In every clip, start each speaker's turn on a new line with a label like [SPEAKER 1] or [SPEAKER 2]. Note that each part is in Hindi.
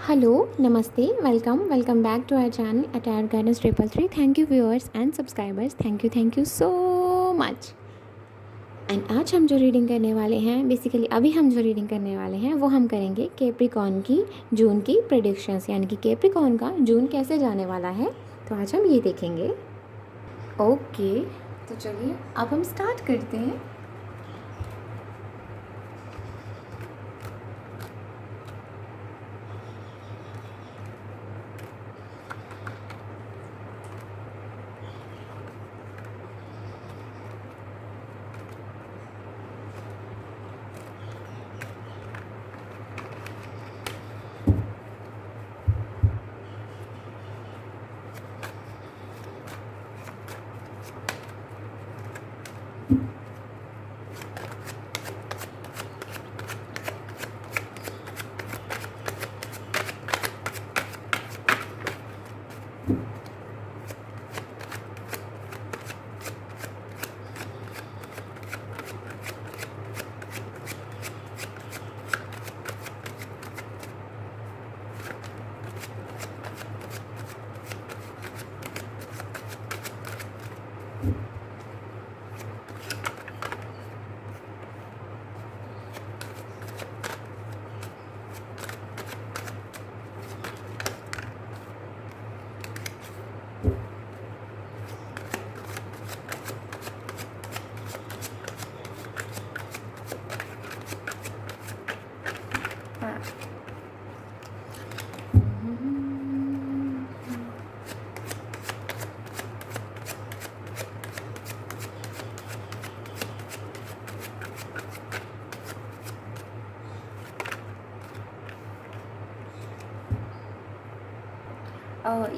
[SPEAKER 1] Hello, Namaste, welcome back to our channel Attire Guidance 333. Thank you viewers and subscribers. Thank you so much. And आज हम जो रीडिंग करने वाले हैं, बेसिकली अभी हम जो रीडिंग करने वाले हैं वो हम करेंगे कैप्रिकॉर्न की जून की प्रेडिक्शंस, यानी कि कैप्रिकॉर्न का जून कैसे जाने वाला है। तो आज हम ये देखेंगे। ओके, तो चलिए अब हम स्टार्ट करते हैं।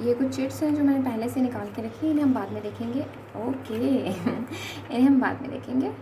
[SPEAKER 1] ये कुछ चिट्स हैं जो मैंने पहले से निकाल के रखी है, इन्हें हम बाद में देखेंगे। ओके इन्हें हम बाद में देखेंगे।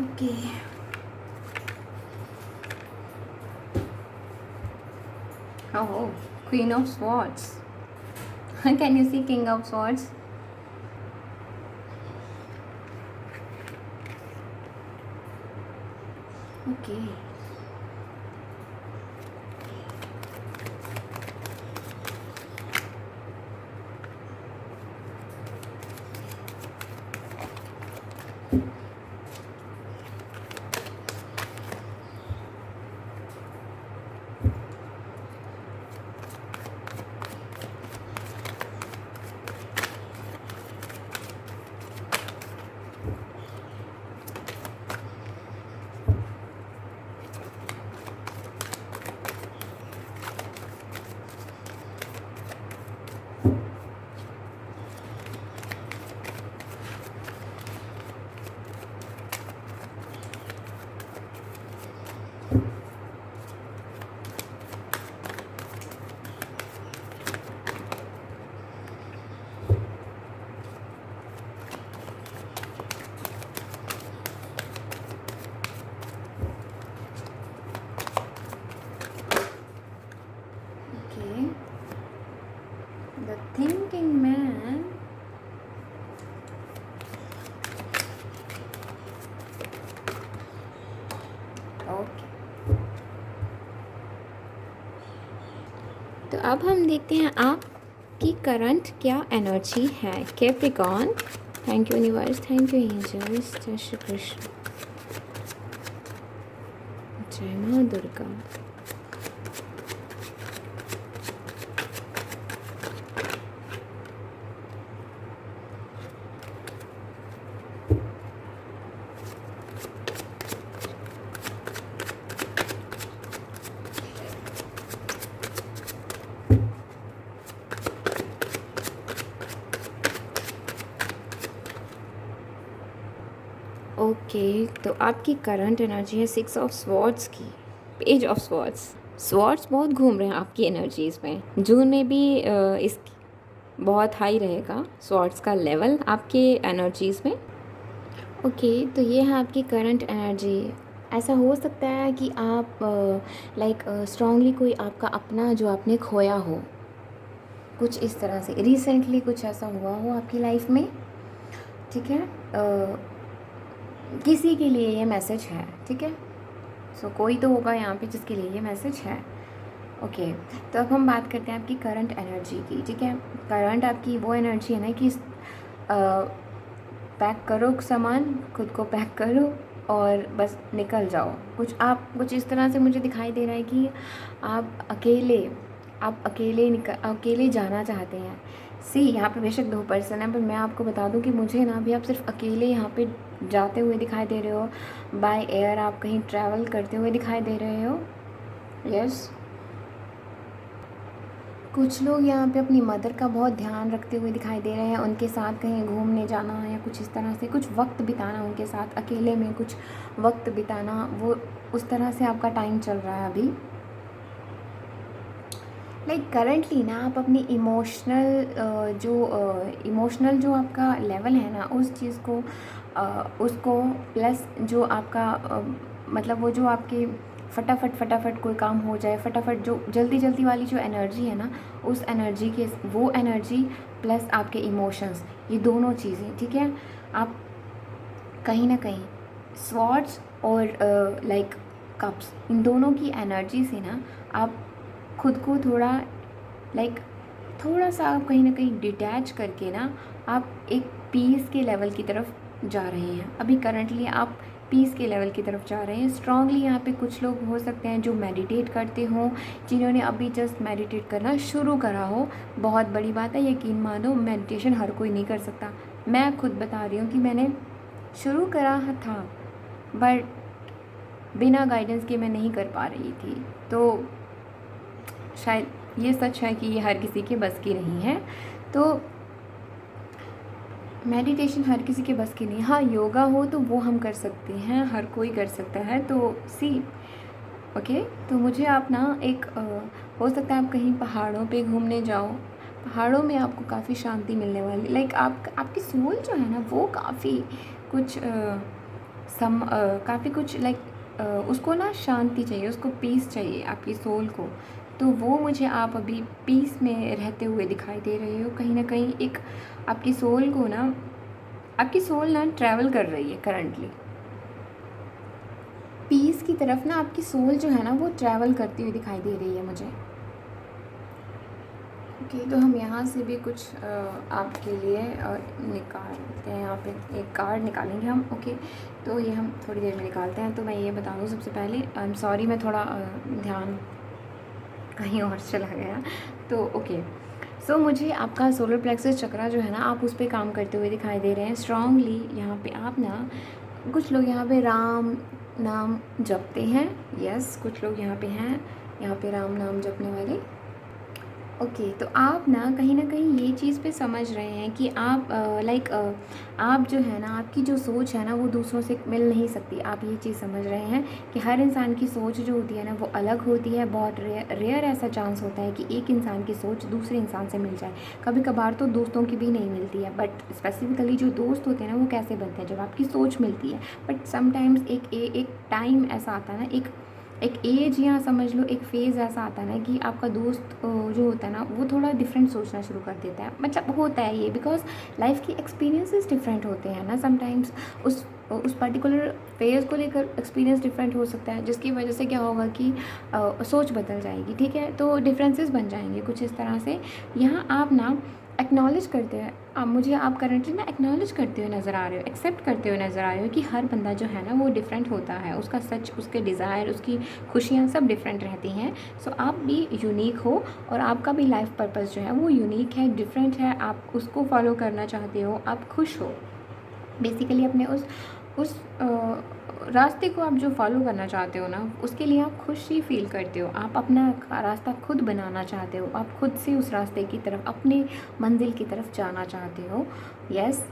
[SPEAKER 1] Okay oh, Queen of Swords. Can you see King of Swords? Okay. The thinking man. Okay, तो अब हम देखते हैं आपकी करंट क्या एनर्जी है Capricorn. Thank you universe, thank you angels, जय श्री कृष्ण, जय माँ दुर्गा। ओके, तो आपकी करंट एनर्जी है 6 ऑफ स्वॉर्ड्स की, पेज ऑफ स्वॉर्ड्स। स्वॉर्ड्स बहुत घूम रहे हैं आपकी एनर्जीज़ में। जून में भी इस बहुत हाई रहेगा स्वॉर्ड्स का लेवल आपके एनर्जीज़ में। ओके, तो ये है आपकी करंट एनर्जी। ऐसा हो सकता है कि आप लाइक स्ट्रांगली कोई आपका अपना जो आपने खोया हो, कुछ इस तरह से रिसेंटली कुछ ऐसा हुआ हो आपकी लाइफ में, ठीक है। किसी के लिए ये मैसेज है, ठीक है। सो कोई तो होगा यहाँ पे जिसके लिए ये मैसेज है। ओके, तो अब हम बात करते हैं आपकी करंट एनर्जी की, ठीक है। करंट आपकी वो एनर्जी है ना कि पैक करो सामान, खुद को पैक करो और बस निकल जाओ। कुछ इस तरह से मुझे दिखाई दे रहा है कि आप अकेले जाना चाहते हैं। सी यहाँ पे बेशक 2 पर्सन है, पर मैं आपको बता दूं कि मुझे ना अभी आप सिर्फ अकेले यहाँ पे जाते हुए दिखाई दे रहे हो। बाय एयर आप कहीं ट्रैवल करते हुए दिखाई दे रहे हो। यस, कुछ लोग यहाँ पे अपनी मदर का बहुत ध्यान रखते हुए दिखाई दे रहे हैं। उनके साथ कहीं घूमने जाना या कुछ इस तरह से कुछ वक्त बिताना, उनके साथ अकेले में कुछ वक्त बिताना, वो उस तरह से आपका टाइम चल रहा है अभी। लाइक करेंटली ना आप अपनी इमोशनल जो आपका लेवल है ना, उस चीज़ को उसको प्लस जो आपका मतलब वो जो आपके फटाफट कोई काम हो जाए, फटाफट जो जल्दी वाली जो एनर्जी है ना, उस एनर्जी के वो एनर्जी प्लस आपके इमोशंस, ये दोनों चीज़ें, ठीक है। आप कहीं ना कहीं स्वॉर्ड्स और लाइक कप्स, इन दोनों की एनर्जी से ना आप खुद को थोड़ा सा आप कहीं ना कहीं डिटैच करके ना आप एक पीस के लेवल की तरफ जा रहे हैं। अभी करंटली आप पीस के लेवल की तरफ जा रहे हैं स्ट्रांगली। यहाँ पे कुछ लोग हो सकते हैं जो मेडिटेट करते हों, जिन्होंने अभी जस्ट मेडिटेट करना शुरू करा हो। बहुत बड़ी बात है, यकीन मानो मेडिटेशन हर कोई नहीं कर सकता। मैं खुद बता रही हूँ कि मैंने शुरू करा था, बट बिना गाइडेंस के मैं नहीं कर पा रही थी। तो शायद ये सच है कि ये हर किसी के बस की नहीं है। तो मेडिटेशन हर किसी के बस की नहीं। हाँ, योगा हो तो वो हम कर सकते हैं, हर कोई कर सकता है। तो ओके, तो मुझे आप ना एक हो सकता है आप कहीं पहाड़ों पे घूमने जाओ। पहाड़ों में आपको काफ़ी शांति मिलने वाली, लाइक आपकी सोल जो है ना वो काफ़ी कुछ काफ़ी कुछ लाइक उसको ना शांति चाहिए, उसको पीस चाहिए आपकी सोल को। तो वो मुझे आप अभी पीस में रहते हुए दिखाई दे रहे हो। कहीं ना कहीं एक आपकी सोल ना ट्रैवल कर रही है करंटली पीस की तरफ ना। आपकी सोल जो है ना वो ट्रैवल करती हुई दिखाई दे रही है मुझे। ओके, तो हम यहाँ से भी कुछ आपके लिए निकालते हैं। यहाँ पे एक कार्ड निकालेंगे हम। ओके, तो ये हम थोड़ी देर में निकालते हैं। तो मैं ये बता दूँ सबसे पहले, आई एम सॉरी, मैं थोड़ा ध्यान कहीं और चला गया। तो ओके, सो मुझे आपका सोलर प्लेक्सस चक्रा जो है ना, आप उस पर काम करते हुए दिखाई दे रहे हैं स्ट्रांगली। यहाँ पे आप ना कुछ लोग यहाँ पे राम नाम जपते हैं। यस, कुछ लोग यहाँ पे हैं, यहाँ पे राम नाम जपने वाले। ओके, तो आप ना कहीं ये चीज़ पे समझ रहे हैं कि आप आप जो है ना, आपकी जो सोच है ना वो दूसरों से मिल नहीं सकती। आप ये चीज़ समझ रहे हैं कि हर इंसान की सोच जो होती है ना वो अलग होती है। बहुत रेयर ऐसा चांस होता है कि एक इंसान की सोच दूसरे इंसान से मिल जाए। कभी कभार तो दोस्तों की भी नहीं मिलती है, बट स्पेसिफिकली जो दोस्त होते हैं ना वो कैसे बनते हैं, जब आपकी सोच मिलती है। बट समटाइम्स एक टाइम ऐसा आता है ना, एक एज या समझ लो एक फेज़ ऐसा आता है ना कि आपका दोस्त जो होता है ना वो थोड़ा डिफरेंट सोचना शुरू कर देता है। मतलब होता है ये, बिकॉज लाइफ की एक्सपीरियंसेस डिफरेंट होते हैं ना। समटाइम्स उस पर्टिकुलर फेज़ को लेकर एक्सपीरियंस डिफरेंट हो सकता है, जिसकी वजह से क्या होगा कि सोच बदल जाएगी, ठीक है। तो डिफरेंसेस बन जाएंगे कुछ इस तरह से। यहाँ आप ना एक्नॉलेज करते हैं, आप करंटली ना एक्नॉलेज करते हुए नज़र आ रहे हो, एक्सेप्ट करते हुए नज़र आ रहे हो कि हर बंदा जो है ना वो डिफरेंट होता है। उसका सच, उसके डिज़ायर, उसकी खुशियाँ सब डिफरेंट रहती हैं। सो आप भी यूनिक हो और आपका भी लाइफ पर्पस जो है वो यूनिक है, डिफरेंट है। आप उसको फॉलो करना चाहते हो, आप खुश हो बेसिकली अपने उस रास्ते को आप जो फॉलो करना चाहते हो ना, उसके लिए आप खुशी फील करते हो। आप अपना रास्ता खुद बनाना चाहते हो, आप खुद से उस रास्ते की तरफ, अपने मंजिल की तरफ जाना चाहते हो। यस,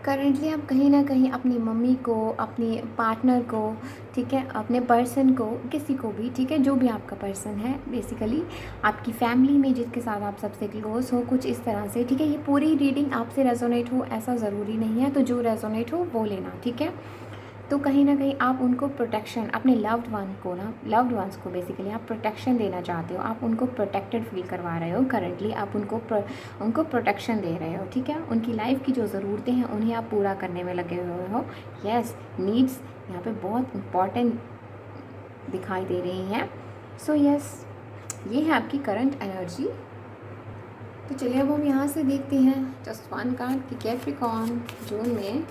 [SPEAKER 1] करंटली आप कहीं ना कहीं अपनी मम्मी को, अपनी पार्टनर को, ठीक है, अपने पर्सन को, किसी को भी, ठीक है, जो भी आपका पर्सन है, बेसिकली आपकी फैमिली में जिसके साथ आप सबसे क्लोज हो, कुछ इस तरह से, ठीक है। ये पूरी रीडिंग आपसे रेजोनेट हो ऐसा ज़रूरी नहीं है, तो जो रेजोनेट हो वो लेना, ठीक है। तो कहीं ना कहीं आप उनको प्रोटेक्शन, अपने लव्ड वन को ना, लव्ड वंस को बेसिकली आप प्रोटेक्शन देना चाहते हो, आप उनको प्रोटेक्टेड फील करवा रहे हो। करंटली आप उनको प्रोटेक्शन दे रहे हो, ठीक है। उनकी लाइफ की जो ज़रूरतें हैं उन्हें आप पूरा करने में लगे हुए हो। यस, नीड्स यहाँ पे बहुत इम्पॉर्टेंट दिखाई दे रही हैं। सो यस, ये है आपकी करंट एनर्जी। तो चलिए अब हम यहाँ से देखते हैं जस्ट वन कार्ड कि कैप्रिकॉर्न जून में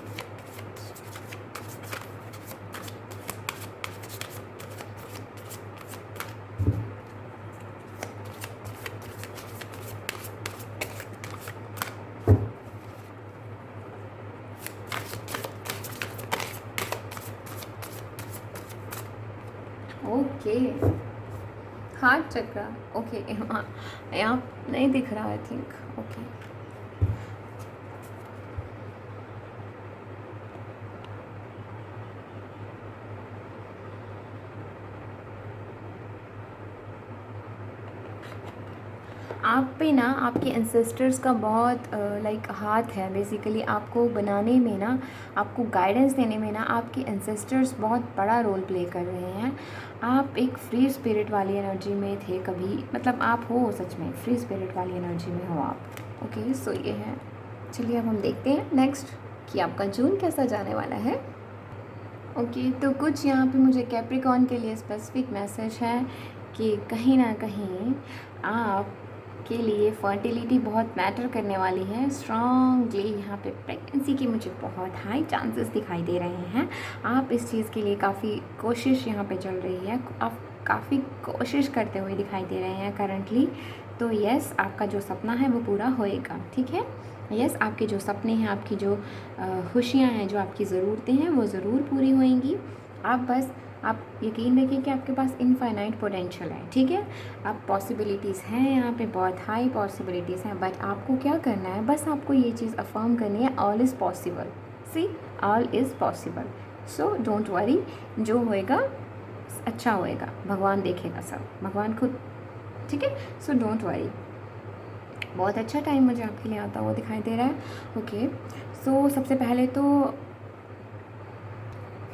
[SPEAKER 1] ओके, हार्ट चक्रा, ओके, यहाँ नहीं दिख रहा, आई थिंक, ओके। आप पे ना आपके एंसेस्टर्स का बहुत लाइक हाथ है, बेसिकली आपको बनाने में ना, आपको गाइडेंस देने में ना आपके एंसेस्टर्स बहुत बड़ा रोल प्ले कर रहे हैं। आप एक फ्री स्पिरिट वाली एनर्जी में थे कभी, मतलब आप हो सच में फ्री स्पिरिट वाली एनर्जी में हो आप। ओके, सो ये है। चलिए अब हम देखते हैं नेक्स्ट कि आपका जून कैसा जाने वाला है। ओके, तो कुछ यहाँ पे मुझे कैप्रिकॉर्न के लिए स्पेसिफिक मैसेज है कि कहीं ना कहीं आप के लिए फर्टिलिटी बहुत मैटर करने वाली है। स्ट्रॉन्गली यहाँ पे प्रेगनेंसी की मुझे बहुत हाई चांसेस दिखाई दे रहे हैं। आप इस चीज़ के लिए काफ़ी कोशिश यहाँ पे चल रही है, आप काफ़ी कोशिश करते हुए दिखाई दे रहे हैं करंटली। तो यस, आपका जो सपना है वो पूरा होएगा, ठीक है। यस, आपके जो सपने हैं, आपकी जो खुशियाँ हैं, जो आपकी ज़रूरतें हैं वो ज़रूर पूरी होएंगी। आप यकीन रखिए कि आपके पास इनफाइनाइट पोटेंशियल है, ठीक है। आप पॉसिबिलिटीज़ हैं, यहाँ पे बहुत हाई पॉसिबिलिटीज़ हैं, बट आपको क्या करना है, बस आपको ये चीज़ अफर्म करनी है, all is possible. See, all is possible. So don't worry, जो होएगा अच्छा होएगा, भगवान देखेगा सब, भगवान खुद, ठीक है। सो डोंट वरी, बहुत अच्छा टाइम मुझे आपके लिए आता हुआ दिखाई दे रहा है। ओके, सो सबसे पहले तो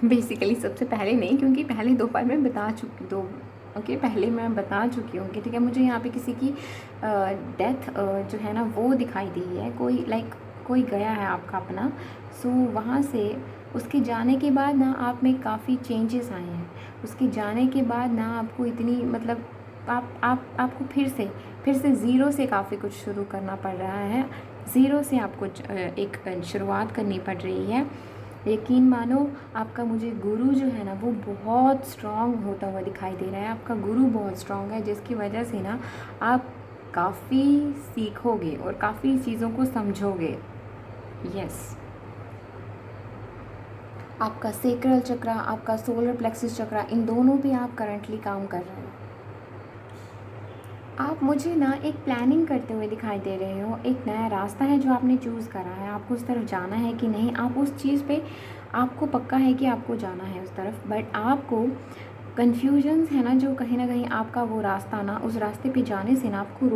[SPEAKER 1] बेसिकली सबसे पहले नहीं, क्योंकि पहले दो बार मैं बता चुकी, पहले मैं बता चुकी हूँ कि ठीक है। मुझे यहाँ पे किसी की डेथ जो है ना वो दिखाई दी है, कोई गया है आपका अपना। सो वहाँ से उसके जाने के बाद ना आप में काफ़ी चेंजेस आए हैं। उसके जाने के बाद ना आपको इतनी, मतलब आपको फिर से ज़ीरो से काफ़ी कुछ शुरू करना पड़ रहा है। ज़ीरो से आपको एक शुरुआत करनी पड़ रही है। यकीन मानो, आपका मुझे गुरु जो है ना वो बहुत स्ट्रॉन्ग होता हुआ दिखाई दे रहा है। आपका गुरु बहुत स्ट्रॉन्ग है, जिसकी वजह से ना आप काफ़ी सीखोगे और काफ़ी चीज़ों को समझोगे। यस, आपका सेक्रल चक्रा, आपका सोलर प्लेक्सस चक्रा, इन दोनों पे आप करंटली काम कर रहे हो। आप मुझे ना एक प्लानिंग करते हुए दिखाई दे रहे हो। एक नया रास्ता है जो आपने चूज़ करा है, आपको उस तरफ जाना है कि नहीं, आप उस चीज़ पे आपको पक्का है कि आपको जाना है उस तरफ, बट आपको कन्फ्यूजन्स है ना, जो कहीं ना कहीं आपका वो रास्ता ना, उस रास्ते पे जाने से ना आपको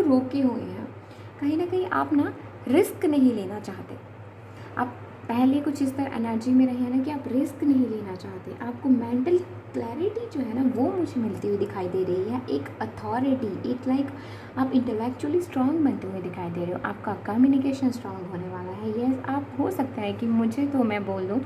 [SPEAKER 1] रोके हुए हैं। कहीं ना कहीं आप ना रिस्क नहीं लेना चाहते। आप पहले कुछ इस तरह एनर्जी में रहे हैं ना कि आप रिस्क नहीं लेना चाहते। आपको मेंटल क्लैरिटी जो है ना वो मुझे मिलती हुई दिखाई दे रही है। एक अथॉरिटी, एक लाइक आप इंटेलेक्चुअली स्ट्रांग बनते हुए दिखाई दे रहे हो। आपका कम्युनिकेशन स्ट्रांग होने वाला है। यस, आप हो सकता है कि मुझे तो मैं बोल दूँ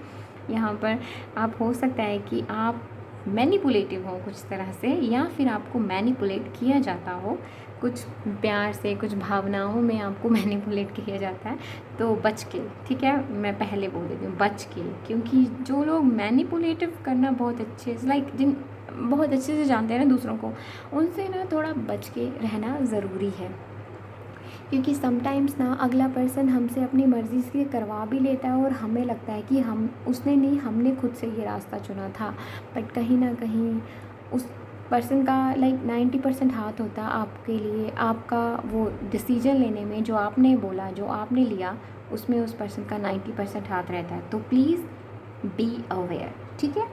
[SPEAKER 1] यहाँ पर, आप हो सकता है कि आप मैनिपुलेटिव हो कुछ तरह से, या फिर आपको मैनिपुलेट किया जाता हो कुछ प्यार से, कुछ भावनाओं में आपको मैनिपुलेट किया जाता है। तो बच के, ठीक है, मैं पहले बोल देती हूँ बच के, क्योंकि जो लोग मैनिपुलेटिव करना बहुत अच्छे लाइक जिन बहुत अच्छे से जानते हैं ना दूसरों को, उनसे ना थोड़ा बच के रहना ज़रूरी है। क्योंकि समटाइम्स ना अगला पर्सन हमसे अपनी मर्ज़ी से करवा भी लेता है और हमें लगता है कि हमने खुद से ये रास्ता चुना था, बट कहीं ना कहीं पर्सन का लाइक 90% हाथ होता है आपके लिए, आपका वो डिसीजन लेने में, जो आपने बोला, जो आपने लिया, उसमें उस पर्सन का 90% हाथ रहता है। तो प्लीज़ बी अवेयर, ठीक है।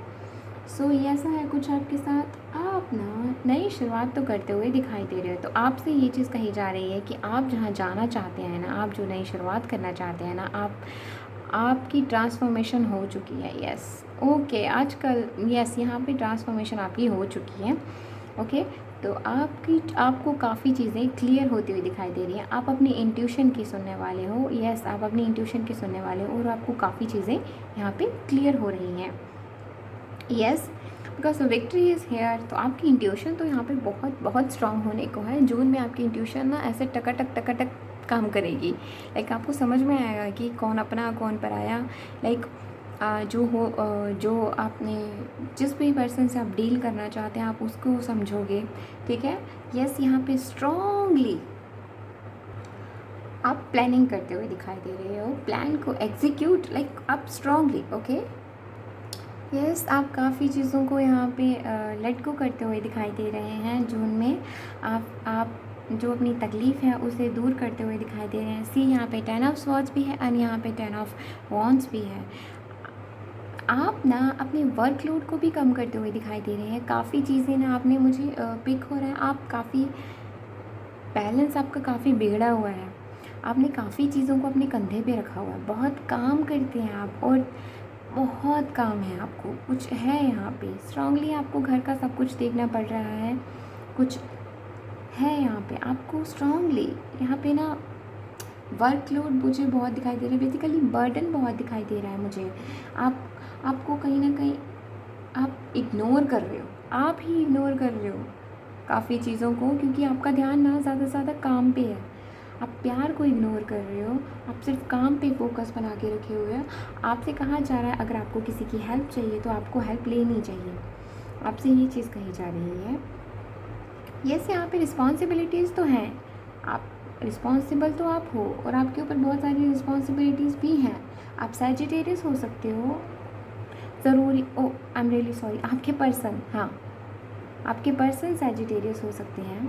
[SPEAKER 1] सो ये ऐसा है कुछ आपके साथ। आप ना नई शुरुआत तो करते हुए दिखाई दे रहे हो, तो आपसे ये चीज़ कही जा रही है कि आप जहाँ जाना चाहते हैं ना, आप जो नई शुरुआत करना चाहते हैं ना, आपकी ट्रांसफॉर्मेशन हो चुकी है। यस, ओके, आजकल यस यहाँ पे ट्रांसफॉर्मेशन आपकी हो चुकी है। ओके, तो आपको काफ़ी चीज़ें क्लियर होती हुई दिखाई दे रही हैं। आप अपनी इंट्यूशन की सुनने वाले हो। यस, आप अपनी इंट्यूशन की सुनने वाले हो और आपको काफ़ी चीज़ें यहाँ पे क्लियर हो रही हैं। Yes, because victory is here. तो आपकी इंट्यूशन तो यहाँ पे बहुत बहुत स्ट्रांग होने को है। जून में आपकी इंट्यूशन ना ऐसे टकाटक काम करेगी। लाइक आपको समझ में आएगा कि कौन अपना कौन पराया। लाइक जो आपने जिस भी पर्सन से आप डील करना चाहते हैं, आप उसको समझोगे, ठीक है। यस, यहाँ पे स्ट्रांगली आप प्लानिंग करते हुए दिखाई दे रहे हो, प्लान को एग्जीक्यूट लाइक आप स्ट्रांगली। ओके, यस, आप काफ़ी चीज़ों को यहाँ पे लेट गो करते हुए दिखाई दे रहे हैं जून में। आप जो अपनी तकलीफ़ है उसे दूर करते हुए दिखाई दे रहे हैं। सी यहाँ पे 10 ऑफ स्वॉर्ड्स भी है एंड यहाँ पे 10 ऑफ वॉन्ड्स भी है। आप ना अपने वर्कलोड को भी कम करते हुए दिखाई दे रहे हैं। काफ़ी चीज़ें ना आपने मुझे पिक हो रहा है, आप काफ़ी बैलेंस आपका काफ़ी बिगड़ा हुआ है। आपने काफ़ी चीज़ों को अपने कंधे पे रखा हुआ है। बहुत काम करते हैं आप और बहुत काम है आपको, कुछ है यहाँ पे स्ट्रांगली आपको घर का सब कुछ देखना पड़ रहा है। कुछ है यहाँ पे आपको स्ट्रांगली यहाँ पे ना वर्कलोड मुझे बहुत दिखाई दे रहा है। बेसिकली बर्डन बहुत दिखाई दे रहा है मुझे। आपको कहीं ना कहीं आप इग्नोर कर रहे हो, आप ही इग्नोर कर रहे हो काफ़ी चीज़ों को, क्योंकि आपका ध्यान ना ज़्यादा से ज़्यादा काम पे है। आप प्यार को इग्नोर कर रहे हो, आप सिर्फ काम पे फोकस बना के रखे हुए हो। आपसे कहा जा रहा है अगर आपको किसी की हेल्प चाहिए तो आपको हेल्प लेनी चाहिए। आपसे ये चीज़ कही जा रही है। यस, यहाँ पे रिस्पॉन्सिबिलिटीज़ तो हैं, आप रिस्पॉन्सिबल तो आप हो और आपके ऊपर बहुत सारी रिस्पॉन्सिबिलिटीज़ भी हैं। आप सैजिटेरियस हो सकते हो, ज़रूरी ओ आई एम रियली सॉरी, आपके पर्सन, हाँ आपके पर्सन सैजिटेरियस हो सकते हैं,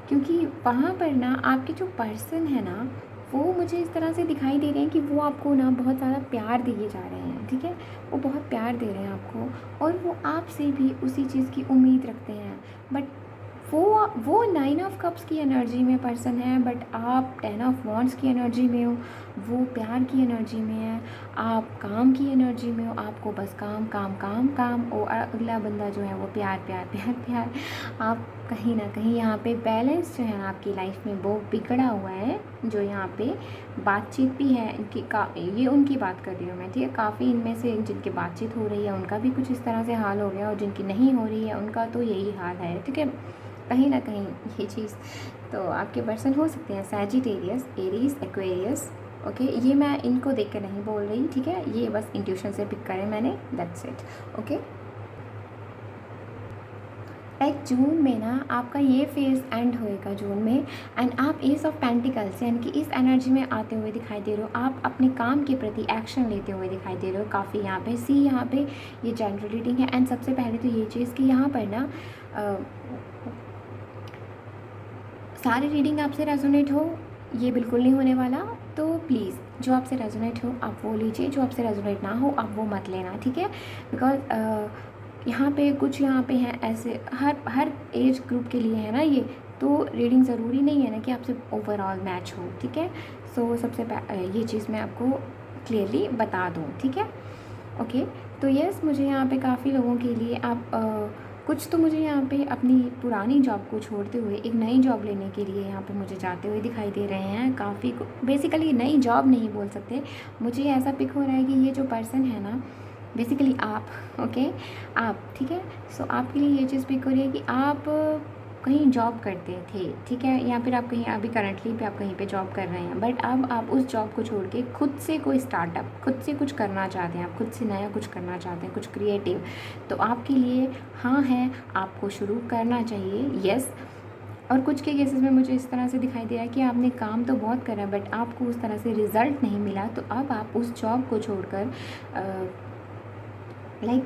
[SPEAKER 1] क्योंकि वहाँ पर ना आपके जो पर्सन है ना वो मुझे इस तरह से दिखाई दे रहे हैं कि वो आपको ना बहुत ज़्यादा प्यार दिए जा रहे हैं, ठीक है। वो बहुत प्यार दे रहे हैं आपको और वो आपसे भी उसी चीज़ की उम्मीद रखते हैं। बट वो 9 ऑफ कप्स की एनर्जी में पर्सन है, बट आप 10 ऑफ वॉन्ड्स की एनर्जी में हो। वो प्यार की एनर्जी में है, आप काम की एनर्जी में हो। आपको बस काम काम काम काम, और अगला बंदा जो है वो प्यार प्यार प्यार प्यार। आप कहीं ना कहीं यहाँ पे बैलेंस जो है ना आपकी लाइफ में वो बिगड़ा हुआ है। जो यहाँ पे बातचीत भी है इनकी ये उनकी बात कर रही हूँ मैं, ठीक है। काफ़ी इनमें से जिनकी बातचीत हो रही है उनका भी कुछ इस तरह से हाल हो गया और जिनकी नहीं हो रही है उनका तो यही हाल है, ठीक है। कहीं ना कहीं ये चीज़ तो आपके पर्सन हो सकते हैं सैजिटेरियस, एरीज, एक्वेरियस। ओके, ये मैं इनको देख कर नहीं बोल रही, ठीक है। ये बस इंट्यूशन से पिक करें मैंने, दैट्स इट। ओके, लाइक जून में ना आपका ये फेज़ एंड होएगा जून में, एंड आप एस ऑफ पेंटिकल्स यानी कि इस एनर्जी में आते हुए दिखाई दे रहे हो। आप अपने काम के प्रति एक्शन लेते हुए दिखाई दे रहे हो काफ़ी। यहाँ पे सी, यहाँ पे ये जनरल रीडिंग है। एंड सबसे पहले तो ये चीज़ कि यहाँ पर ना सारी रीडिंग आपसे रेजोनेट हो ये बिल्कुल नहीं होने वाला। तो प्लीज़ जो आपसे रेजोनेट हो आप वो लीजिए, जो आपसे रेजोनेट ना हो आप वो मत लेना, ठीक है। बिकॉज यहाँ पे कुछ यहाँ पे हैं ऐसे हर एज ग्रुप के लिए है ना ये, तो रीडिंग ज़रूरी नहीं है ना कि आपसे ओवरऑल मैच हो, ठीक है। सो ये चीज़ मैं आपको क्लियरली बता दूँ, ठीक है। ओके, तो यस, मुझे यहाँ पे काफ़ी लोगों के लिए आप कुछ तो मुझे यहाँ पे अपनी पुरानी जॉब को छोड़ते हुए एक नई जॉब लेने के लिए यहाँ पे मुझे जाते हुए दिखाई दे रहे हैं काफ़ी। बेसिकली नई जॉब नहीं बोल सकते, मुझे ऐसा पिक हो रहा है कि ये जो पर्सन है ना बेसिकली आप, ओके आप, ठीक है। सो आपके लिए ये चीज़ पिक हो रही है कि आप कहीं जॉब करते थे, ठीक है, या फिर आप कहीं अभी करंटली पे आप कहीं पे जॉब कर रहे हैं, बट अब आप उस जॉब को छोड़ के खुद से कोई स्टार्टअप, खुद से कुछ करना चाहते हैं, आप खुद से नया कुछ करना चाहते हैं, कुछ क्रिएटिव। तो आपके लिए हाँ है, आपको शुरू करना चाहिए, यस। और कुछ के केसेस में मुझे इस तरह से दिखाई दे रहा है कि आपने काम तो बहुत करा बट आपको उस तरह से रिज़ल्ट नहीं मिला, तो अब आप उस जॉब को छोड़कर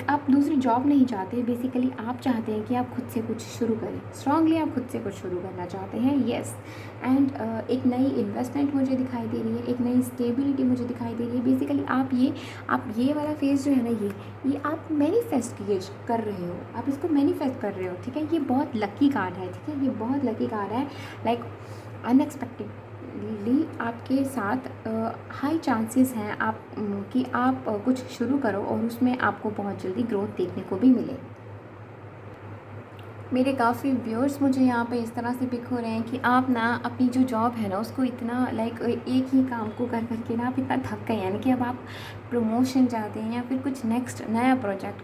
[SPEAKER 1] आप दूसरी जॉब नहीं चाहते, बेसिकली आप चाहते हैं कि आप खुद से कुछ शुरू करें, स्ट्रांगली आप खुद से कुछ शुरू करना चाहते हैं। येस। एंड एक नई इन्वेस्टमेंट मुझे दिखाई दे रही है, एक नई स्टेबिलिटी मुझे दिखाई दे रही है। बेसिकली आप ये वाला फेज़ जो है ना, ये आप मैनिफेस्ट कर रहे हो, आप इसको मैनिफेस्ट कर रहे हो, ठीक है। ये बहुत लकी कार्ड है, ठीक है, ये बहुत लकी कार्ड है। अनएक्सपेक्टेडली आपके साथ हाई चांसेस हैं कि आप कुछ शुरू करो और उसमें आपको बहुत जल्दी ग्रोथ देखने को भी मिले। मेरे काफ़ी व्यूअर्स मुझे यहाँ पे इस तरह से पिक हो रहे हैं कि आप ना अपनी जो जॉब है ना उसको इतना एक ही काम को कर करके ना आप इतना थक गए, यानी कि अब आप प्रमोशन चाहते हैं या फिर कुछ नेक्स्ट नया प्रोजेक्ट,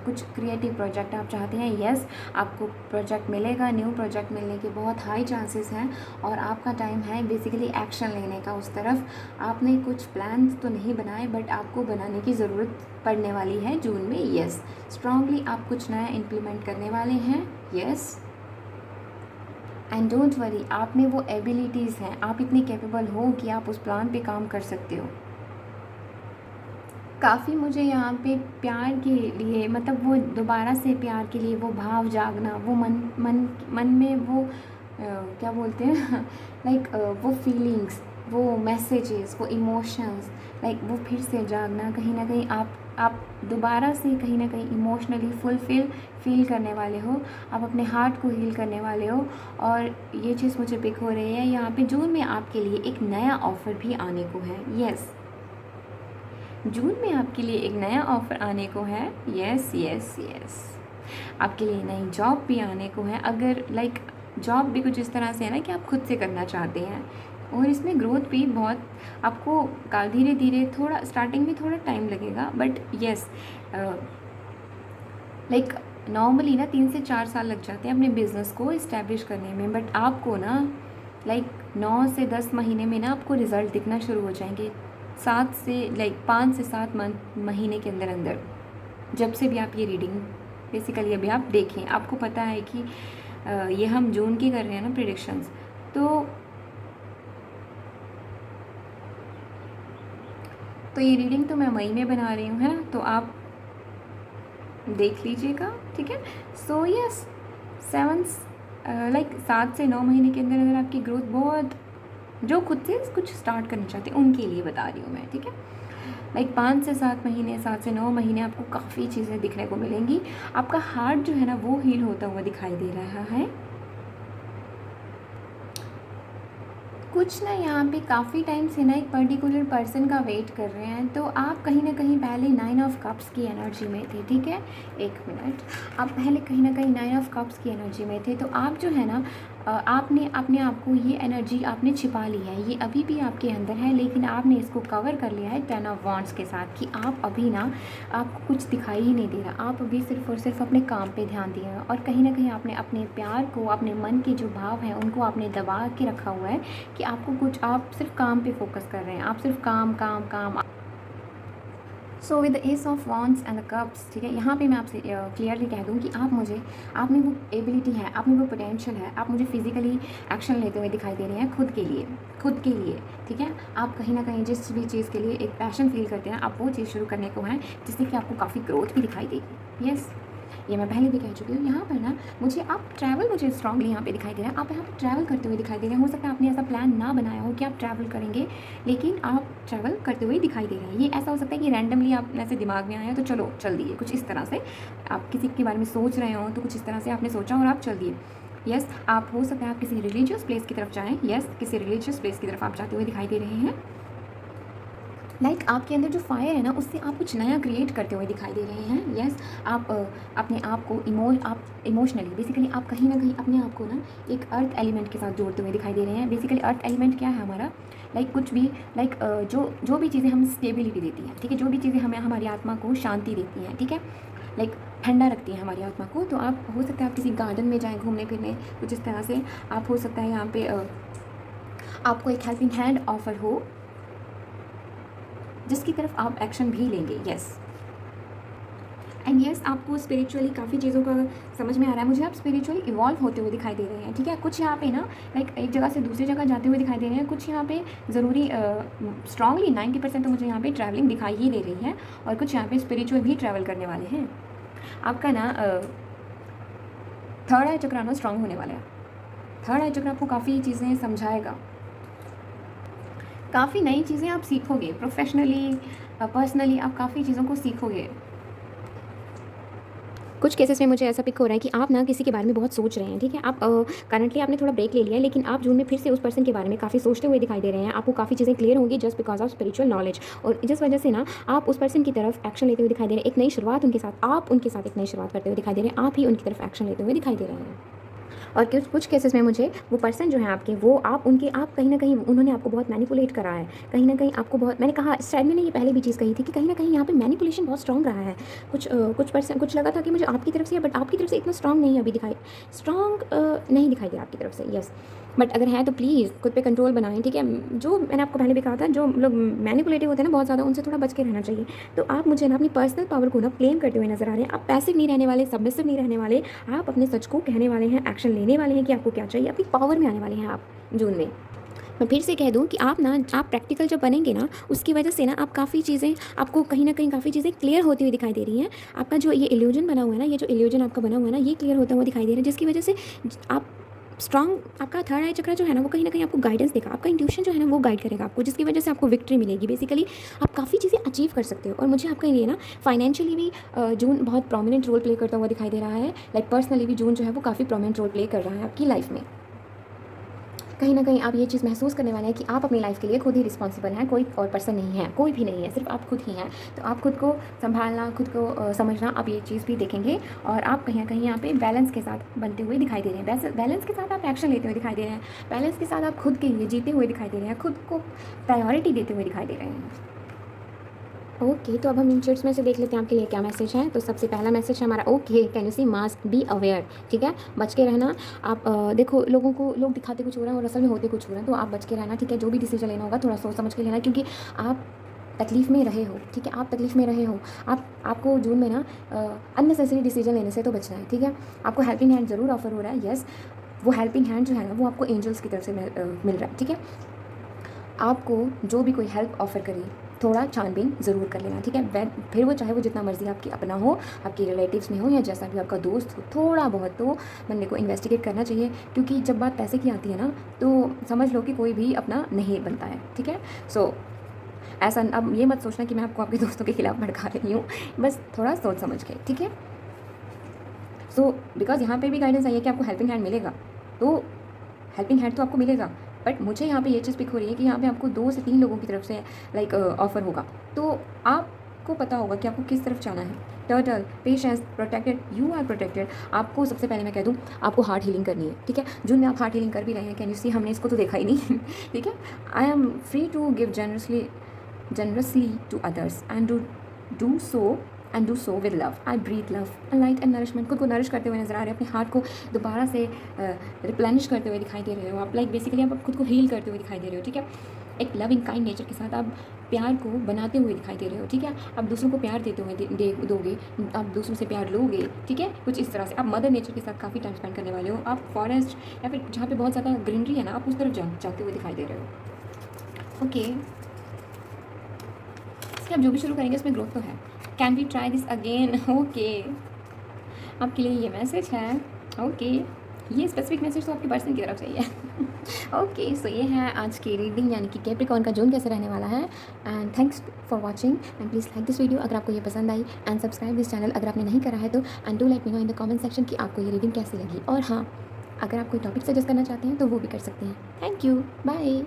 [SPEAKER 1] कुछ क्रिएटिव प्रोजेक्ट आप चाहते हैं। येस, आपको प्रोजेक्ट मिलेगा, न्यू प्रोजेक्ट मिलने के बहुत हाई चांसेस हैं और आपका टाइम है बेसिकली एक्शन लेने का उस तरफ। आपने कुछ प्लान्स तो नहीं बनाए बट आपको बनाने की ज़रूरत पड़ने वाली है जून में। येस, स्ट्रांगली आप कुछ नया इम्प्लीमेंट करने वाले हैं। येस, एंड डोंट वरी, आप में वो एबिलिटीज़ हैं, आप इतने कैपेबल हो कि आप उस प्लान पे काम कर सकते हो। काफ़ी मुझे यहाँ पे प्यार के लिए, मतलब वो दोबारा से प्यार के लिए वो भाव जागना, वो मन में वो क्या बोलते हैं वो फीलिंग्स, वो मैसेजेस, वो इमोशंस, वो फिर से जागना। कहीं ना कहीं आप दोबारा से कहीं ना कहीं इमोशनली फील करने वाले हो, आप अपने हार्ट को हील करने वाले हो। और ये चीज़ मुझे पिक हो रही है यहाँ पे। जून में आपके लिए एक नया ऑफ़र भी आने को है। येस, जून में आपके लिए एक नया ऑफ़र आने को है। येस येस येस, आपके लिए नई जॉब भी आने को है। अगर जॉब भी कुछ इस तरह से है ना कि आप खुद से करना चाहते हैं और इसमें ग्रोथ भी बहुत आपको धीरे धीरे, थोड़ा स्टार्टिंग में थोड़ा टाइम लगेगा बट येस, नॉर्मली ना 3 से 4 साल लग जाते हैं अपने बिज़नेस को इस्टेब्लिश करने में, बट आपको ना 9 से 10 महीने में ना आपको रिज़ल्ट दिखना शुरू हो जाएंगे। 5 से 7 महीने के अंदर अंदर, जब से भी आप ये रीडिंग बेसिकली अभी आप देखें। आपको पता है कि ये हम जून की कर रहे हैं ना प्रेडिक्शंस, तो ये रीडिंग तो मैं मई में बना रही हूँ, है ना, तो आप देख लीजिएगा, ठीक है। सो यस, 7 से 9 महीने के अंदर अंदर आपकी ग्रोथ बहुत, जो खुद से कुछ स्टार्ट करना चाहते हैं उनके लिए बता रही हूँ मैं, ठीक है। 5 से 7 महीने, 7 से 9 महीने आपको काफ़ी चीज़ें दिखने को मिलेंगी। आपका हार्ट जो है ना वो हील होता हुआ दिखाई दे रहा है। कुछ ना यहाँ पे काफ़ी टाइम से ना एक पर्टिकुलर पर्सन का वेट कर रहे हैं, तो आप कहीं ना कहीं पहले 9 ऑफ कप्स की एनर्जी में थे, ठीक है। एक मिनट, आप पहले कहीं ना कहीं 9 ऑफ कप्स की एनर्जी में थे, तो आप जो है ना आपने अपने आप को, ये एनर्जी आपने छिपा ली है, ये अभी भी आपके अंदर है, लेकिन आपने इसको कवर कर लिया है 10 ऑफ वॉन्ड्स के साथ कि आप अभी ना, आपको कुछ दिखाई ही नहीं दे रहा, आप अभी सिर्फ और सिर्फ अपने काम पे ध्यान दिए हैं और कहीं ना कहीं आपने अपने प्यार को, अपने मन के जो भाव हैं उनको आपने दबा के रखा हुआ है कि आप सिर्फ काम पे फोकस कर रहे हैं, आप सिर्फ काम काम काम। So with the S of wands and the cups, ठीक है, यहाँ पे मैं आपसे क्लियरली कह दूँ कि आप में वो एबिलिटी है, आप में वो पोटेंशियल है, आप मुझे फिजिकली एक्शन लेते हुए दिखाई दे रहे हैं खुद के लिए, ठीक है। आप कहीं ना कहीं जिस भी चीज़ के लिए एक पैशन फील करते हैं, आप वो चीज़ शुरू करने को हैं जिससे कि आपको काफ़ी ग्रोथ भी दिखाई देगी। येस, ये मैं पहले भी कह चुकी हूँ। यहाँ पर ना मुझे स्ट्रांगली यहाँ पे दिखाई दे रहा है, आप यहाँ पर ट्रैवल करते हुए दिखाई दे रहे हैं। हो सकता है आपने ऐसा प्लान ना बनाया हो कि आप ट्रैवल करेंगे, लेकिन आप ट्रैवल करते हुए दिखाई दे रहे हैं। ये ऐसा हो सकता है कि रैंडमली आप ऐसे दिमाग में आया तो चलो चल दिए, कुछ इस तरह से आप किसी के बारे में सोच रहे हो तो कुछ इस तरह से आपने सोचा और आप चल दिए। यस, आप हो सकता है आप किसी रिलीजियस प्लेस की तरफ जाएँ। यस, किसी रिलीजियस प्लेस की तरफ आप जाते हुए दिखाई दे रहे हैं। आपके अंदर जो फायर है ना, उससे आप कुछ नया क्रिएट करते हुए दिखाई दे रहे हैं। यस, आप अपने आप को आप इमोशनली, बेसिकली आप कहीं ना कहीं अपने आप को ना एक अर्थ एलिमेंट के साथ जोड़ते हुए दिखाई दे रहे हैं। बेसिकली अर्थ एलिमेंट क्या है हमारा, कुछ भी जो भी चीज़ें हमें स्टेबिलिटी देती हैं, ठीक है, जो भी चीज़ें हमें हमारी आत्मा को शांति देती हैं, ठीक है, ठंडा रखती है हमारी आत्मा को। तो आप हो सकता है आप किसी गार्डन में जाएँ घूमने फिरने, कुछ इस तरह से। आप हो सकता है यहाँ पे आपको एक हेल्पिंग हैंड ऑफर हो जिसकी तरफ आप एक्शन भी लेंगे। यस, एंड येस, आपको स्पिरिचुअली काफ़ी चीज़ों का समझ में आ रहा है मुझे, आप स्पिरिचुअली इवॉल्व होते हुए दिखाई दे रहे हैं, ठीक है। कुछ यहाँ पे ना लाइक एक जगह से दूसरी जगह जाते हुए दिखाई दे रहे हैं, कुछ यहाँ पे ज़रूरी स्ट्रांगली 90% तो मुझे यहाँ पे ट्रैवलिंग दिखाई ही दे रही है, और कुछ यहाँ पे स्पिरिचुअल भी ट्रैवल करने वाले हैं। आपका ना थर्ड आई चक्र ना स्ट्रांग होने वाला है। थर्ड आई चक्र आपको काफ़ी चीज़ें समझाएगा, काफ़ी नई चीज़ें आप सीखोगे, प्रोफेशनली पर्सनली आप काफ़ी चीज़ों को सीखोगे। कुछ केसेस में मुझे ऐसा पिक हो रहा है कि आप ना किसी के बारे में बहुत सोच रहे हैं, ठीक है। आप करंटली आपने थोड़ा ब्रेक ले लिया है, लेकिन आप जून में फिर से उस पर्सन के बारे में काफ़ी सोचते हुए दिखाई दे रहे हैं। आपको काफ़ी चीज़ें क्लियर होंगी just because of spiritual knowledge, और जिस वजह से ना आप उस पर्सन की तरफ एक्शन लेते हुए दिखाई दे रहे हैं। एक नई शुरुआत उनके साथ, आप उनके साथ एक नई शुरुआत करते हुए दिखाई दे रहे हैं, आप ही उनकी तरफ एक्शन लेते हुए दिखाई दे रहे हैं। और कुछ केसेस में मुझे वो पर्सन जो है आपके, वो आप कहीं ना कहीं उन्होंने आपको बहुत मैनिपुलेट करा है, कहीं ना कहीं आपको बहुत, मैंने कहा शायद मैंने ये पहले भी चीज़ कही थी कि कहीं ना कहीं यहाँ पे मैनिपुलेशन बहुत स्ट्रॉन्ग रहा है। कुछ लगा था कि मुझे आपकी तरफ से है, बट आपकी तरफ से इतना स्ट्रॉन्ग नहीं अभी नहीं दिखाई दे आपकी तरफ से, यस। बट अगर है तो प्लीज़ खुद पे कंट्रोल बनाएं, ठीक है। जो मैंने आपको पहले भी कहा था, जो लोग मैनिपुलेटिव होते हैं ना बहुत ज़्यादा, उनसे थोड़ा बच के रहना चाहिए। तो आप मुझे ना अपनी पर्सनल पावर को ना क्लेम करते हुए नजर आ रहे हैं। आप पैसिव नहीं रहने वाले, सबमिसिव नहीं रहने वाले, आप अपने सच को कहने वाले हैं, एक्शन लेने वाले हैं कि आपको क्या चाहिए, अपनी पावर में आने वाले हैं आप जून में। मैं फिर से कह दूं कि आप प्रैक्टिकल जब बनेंगे ना, उसकी वजह से ना आप काफ़ी चीज़ें, आपको कहीं ना कहीं काफ़ी चीज़ें क्लियर होती हुई दिखाई दे रही हैं। आपका जो ये इल्यूजन बना हुआ है ना, ये जो इल्यूजन आपका बना हुआ है ना, ये क्लियर होता हुआ दिखाई दे रहा है, जिसकी वजह से आप स्ट्रॉन्ग, आपका थर्ड आई चक्र जो है ना, वो कहीं ना कहीं आपको गाइडेंस देगा, आपका इंट्यूशन जो है ना वो गाइड करेगा आपको, जिसकी वजह से आपको विक्ट्री मिलेगी। बेसिकली आप काफ़ी चीज़ें अचीव कर सकते हो। और मुझे आपके लिए ना फाइनेंशियली भी जून बहुत प्रोमिनेंट रोल प्ले करता हुआ दिखाई दे रहा है। लाइक पर्सनली भी जून जो है वो काफ़ी प्रोमिनेंट रोल प्ले कर रहा है आपकी लाइफ में। कहीं ना कहीं आप ये चीज़ महसूस करने वाले हैं कि आप अपनी लाइफ के लिए खुद ही रिस्पॉन्सिबल हैं, कोई और पर्सन नहीं है, कोई भी नहीं है, सिर्फ आप खुद ही हैं। तो आप खुद को संभालना, खुद को समझना, आप ये चीज़ भी देखेंगे। और आप कहीं ना कहीं यहाँ पे बैलेंस के साथ बनते हुए दिखाई दे रहे हैं, बैलेंस के साथ आप एक्शन लेते हुए दिखाई दे रहे हैं, बैलेंस के साथ आप खुद के लिए जीते हुए दिखाई दे रहे हैं, खुद को प्रायोरिटी देते हुए दिखाई दे रहे हैं। ओके, तो अब हम इन चिट्स में से देख लेते हैं आपके लिए क्या मैसेज है। तो सबसे पहला मैसेज है हमारा, okay can you see mask be aware, ठीक है, बच के रहना। आप देखो, लोग दिखाते कुछ हो रहा है और असल में होते कुछ हो रहा है, तो आप बच के रहना, ठीक है। जो भी डिसीजन लेना होगा थोड़ा सोच समझ के लेना, क्योंकि आप तकलीफ़ में रहे हो, ठीक है, आप तकलीफ़ में रहे हो। आपको जून में ना अननेसेसरी डिसीजन लेने से तो बचना है, ठीक है। आपको हेल्पिंग हैंड ज़रूर ऑफर हो रहा है, येस। वो हेल्पिंग हैंड जो है ना, वो आपको एंजल्स की तरफ से मिल रहा है, ठीक है। आपको जो भी कोई हेल्प ऑफ़र करे, थोड़ा छानबीन ज़रूर कर लेना, ठीक है। फिर वो चाहे वो जितना मर्जी आपकी अपना हो, आपके रिलेटिव्स में हो, या जैसा भी आपका दोस्त हो, थोड़ा बहुत तो बंदे को इन्वेस्टिगेट करना चाहिए। क्योंकि जब बात पैसे की आती है ना, तो समझ लो कि कोई भी अपना नहीं बनता है, ठीक है। सो ऐसा अब ये मत सोचना कि मैं आपको आपके दोस्तों के खिलाफ भड़का रही हूँ, बस थोड़ा सोच समझ के, ठीक है। सो बिकॉज यहाँ पे भी गाइडेंस आई है कि आपको हेल्पिंग हैंड मिलेगा, तो हेल्पिंग हैंड तो आपको मिलेगा, बट मुझे यहाँ पे ये चीज़ पिक हो रही है कि यहाँ पे आपको 2 से 3 लोगों की तरफ से लाइक ऑफर होगा। तो आपको पता होगा कि आपको किस तरफ जाना है। Turtle, patience, protected, you are protected. आपको सबसे पहले मैं कह दूँ, आपको हार्ट हीलिंग करनी है, ठीक है। जून में आप हार्ट हीलिंग कर भी रहे हैं, कैन यू सी, हमने इसको तो देखा ही नहीं ठीक है। I am free to give generously to others and do so with love. I breathe love and light and nourishment. खुद को नरिश करते हुए नजर आ रहे हैं, अपने हार्ट को दोबारा से रिप्लेनिश करते हुए दिखाई दे रहे हो आप। लाइक बेसिकली आप खुद को हील करते हुए दिखाई दे रहे हो, ठीक है। एक लविंग काइंड नेचर के साथ आप प्यार को बनाते हुए दिखाई दे रहे हो, ठीक है। आप दूसरों को प्यार देते हुए दोगे, आप दूसरों से प्यार लोगे, ठीक है। कुछ इस तरह से आप मदर नेचर के साथ काफ़ी टाइम स्पेंड करने वाले हो। आप फॉरेस्ट या फिर जहाँ पे बहुत ज़्यादा ग्रीनरी है ना, आप उस तरफ जाते हुए दिखाई दे रहे हो, ओके। आप जो भी शुरू करेंगे उसमें ग्रोथ तो है। Can we try this again, okay. आपके लिए ये मैसेज है, ओके। ये स्पेसिफिक मैसेज तो आपके पर्सन की तरफ चाहिए ओके। सो ये है आज की रीडिंग, यानी कि कैप्रिकॉर्न का जून कैसे रहने वाला है। And thanks for watching and please like this video अगर आपको ये पसंद आई, एंड सब्सक्राइब दिस चैनल अगर आपने नहीं करा है तो। And do let me know in the comment section कि आपको ये रीडिंग कैसी लगी। और हाँ, अगर आप कोई टॉपिक सजेस्ट करना चाहते हैं तो वो भी कर सकते हैं। Thank you, bye.